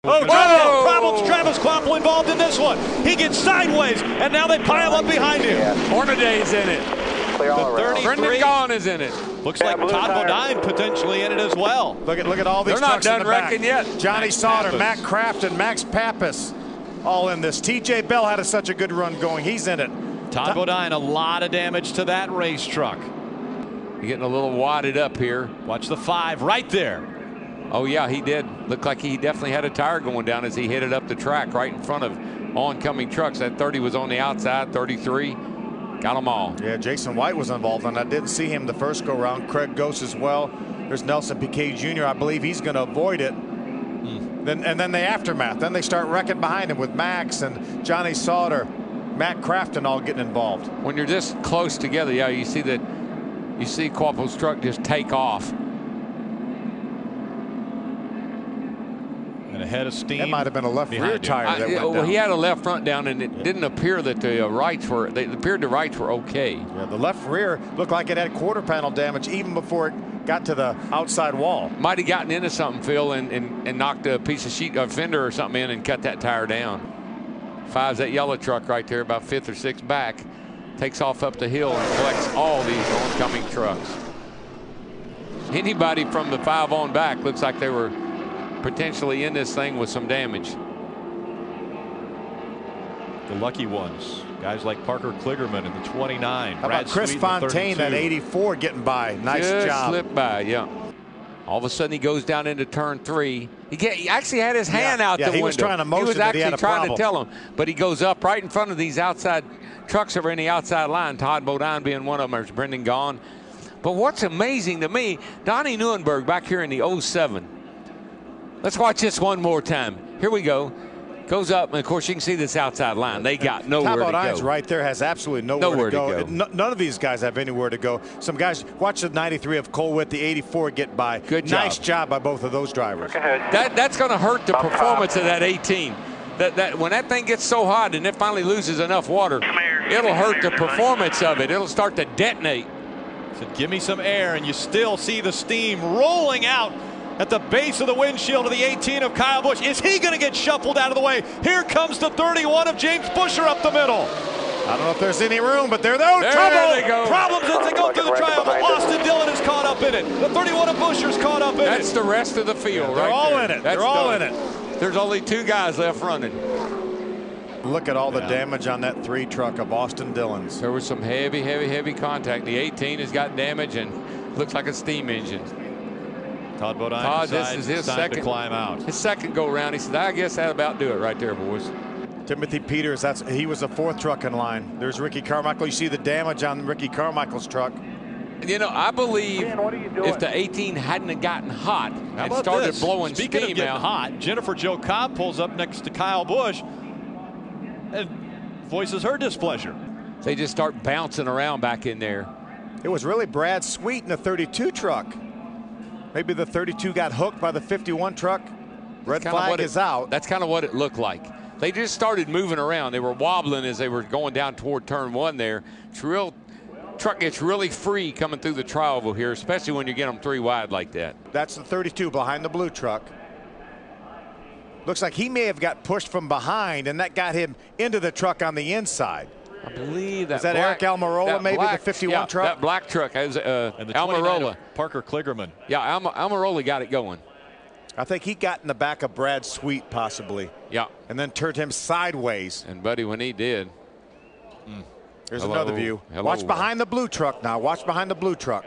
Oh, problems. Travis Kvapil involved in this one. He gets sideways, and now they pile up behind him. Hornaday's in it. The 33. Brendan Gaughan is in it. Looks like Todd Bodine potentially in it as well. Look at all these They're trucks not in done the back. wrecking yet. Johnny Max Sauter, Pappas. Matt Crafton, Max Pappas, all in this. TJ Bell had such a good run going. He's in it. Todd Bodine, a lot of damage to that race truck. You're getting a little wadded up here. Watch the 5 right there. Oh, yeah, he did. Looked like he definitely had a tire going down as he hit it up the track right in front of oncoming trucks. That 30 was on the outside, 33. Got them all. Yeah, Jason White was involved on that. I didn't see him the first go round. Craig Ghost as well. There's Nelson Piquet Jr. I believe he's going to avoid it. And then the aftermath. Then they start wrecking behind him with Max and Johnny Sauter, Matt Crafton all getting involved. When you're this close together, yeah, you see Kvapil's truck just take off. And a head of steam. That might have been a left rear tire that went down. Well, he had a left front down, and it didn't appear that the rights were. It appeared the rights were okay. Yeah, the left rear looked like it had quarter panel damage even before it got to the outside wall. Might have gotten into something, Phil, and knocked a piece of sheet, a fender or something in and cut that tire down. 5's that yellow truck right there, about 5th or 6th back. Takes off up the hill and collects all these oncoming trucks. Anybody from the 5 on back looks like they were potentially in this thing with some damage. The lucky ones, guys like Parker Kligerman in the 29. How about Chris Fontaine at 84 getting by? Nice job. Slipped by, yeah. All of a sudden he goes down into turn 3. He actually had his hand out the window. He was trying to motion. He was actually had a trying problem. to tell him, but he goes up right in front of these outside trucks that are in the outside line. Todd Bodine being one of them. There's Brendan Gaughan. But what's amazing to me, Donnie Neuenberg back here in the 07. Let's watch this one more time. Here we go. Goes up, and of course you can see this outside line. They got nowhere to go. Todd Bodine's right there, has absolutely nowhere to go. None of these guys have anywhere to go. Some guys, watch the 93 of Cole Witt, the 84 get by. Good job. Nice job by both of those drivers. That's going to hurt the performance of that 18. That when that thing gets so hot and it finally loses enough water, it'll hurt the performance of it. It'll start to detonate. So give me some air, and you still see the steam rolling out at the base of the windshield of the 18 of Kyle Busch. Is he going to get shuffled out of the way? Here comes the 31 of James Buescher up the middle. I don't know if there's any room, but there trouble. They go. Problems as they go through the triangle. Austin Dillon is caught up in it. The 31 of Buescher's caught up in it. That's the rest of the field, They're right all there. in it. That's They're all done. in it. There's only 2 guys left running. Look at all the damage on that 3 truck of Austin Dillon's. There was some heavy contact. The 18 has got damage and looks like a steam engine. Todd Bodine this is his second to climb out. His second go round. He said, I guess that about do it right there, boys. Timothy Peters, he was the 4th truck in line. There's Ricky Carmichael. You see the damage on Ricky Carmichael's truck. You know, I believe if the 18 hadn't gotten hot and started blowing Speaking steam of getting out. hot, Jennifer Jo Cobb pulls up next to Kyle Busch and voices her displeasure. They just start bouncing around back in there. It was really Brad Sweet in the 32 truck. Maybe the 32 got hooked by the 51 truck. Red flag is out. That's kind of what it looked like. They just started moving around. They were wobbling as they were going down toward turn 1 there. Truck gets really free coming through the tri-oval here, especially when you get them 3 wide like that. That's the 32 behind the blue truck. Looks like he may have got pushed from behind, and that got him into the truck on the inside. I believe that. Is that Eric Almirola, maybe the 51 truck? That black truck has and the Almirola. Parker Kligerman. Yeah, Almirola got it going. I think he got in the back of Brad Sweet possibly. Yeah. And then turned him sideways. And buddy, when he did. There's another view. Watch behind the blue truck now. Watch behind the blue truck.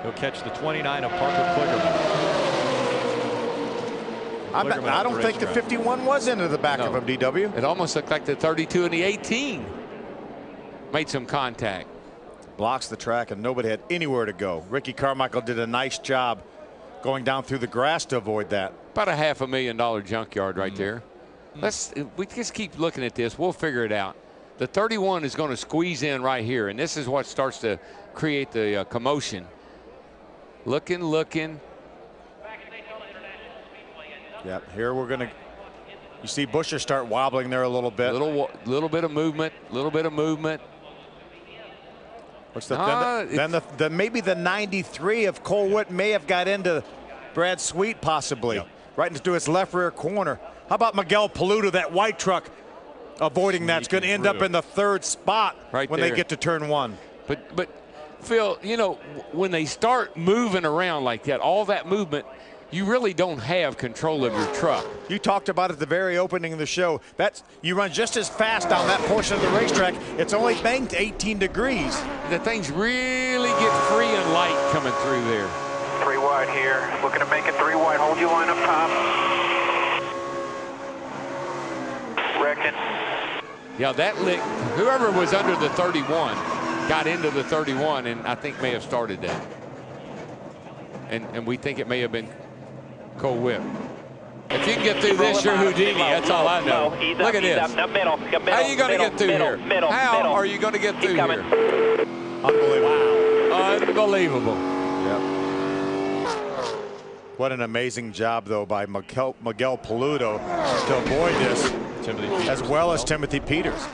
He'll catch the 29 of Parker Kligerman. I don't think the 51 was into the back of him, DW. It almost looked like the 32 and the 18 made some contact. Blocks the track, and nobody had anywhere to go. Ricky Carmichael did a nice job going down through the grass to avoid that. About a $500,000 junkyard right there. We just keep looking at this. We'll figure it out. The 31 is going to squeeze in right here, and this is what starts to create the commotion. Looking. Yep, here we're going to. You see Buescher start wobbling there a little bit. Little bit of movement. What's the maybe the 93 of Cole Witt may have got into Brad Sweet possibly. Yep. right into his left rear corner. How about Miguel Paludo, that white truck, avoiding that's going to end up in the 3rd spot right when there. they get to turn 1. But Phil, you know, when they start moving around like that, all that movement, you really don't have control of your truck. You talked about at the very opening of the show. You run just as fast down that portion of the racetrack. It's only banked 18 degrees. The things really get free and light coming through there. 3 wide here. Looking to make it 3 wide. Hold your line up top. Wrecking. Yeah, that lick, whoever was under the 31 got into the 31 and I think may have started that. And we think it may have been Cole Whip. If you can get through this, you're Houdini. That's all I know. Look at this. How are you going to get through here? How are you going to get through here? Unbelievable. Wow. Unbelievable. Yep. What an amazing job, though, by Miguel Paludo to avoid this, as well as Timothy Peters.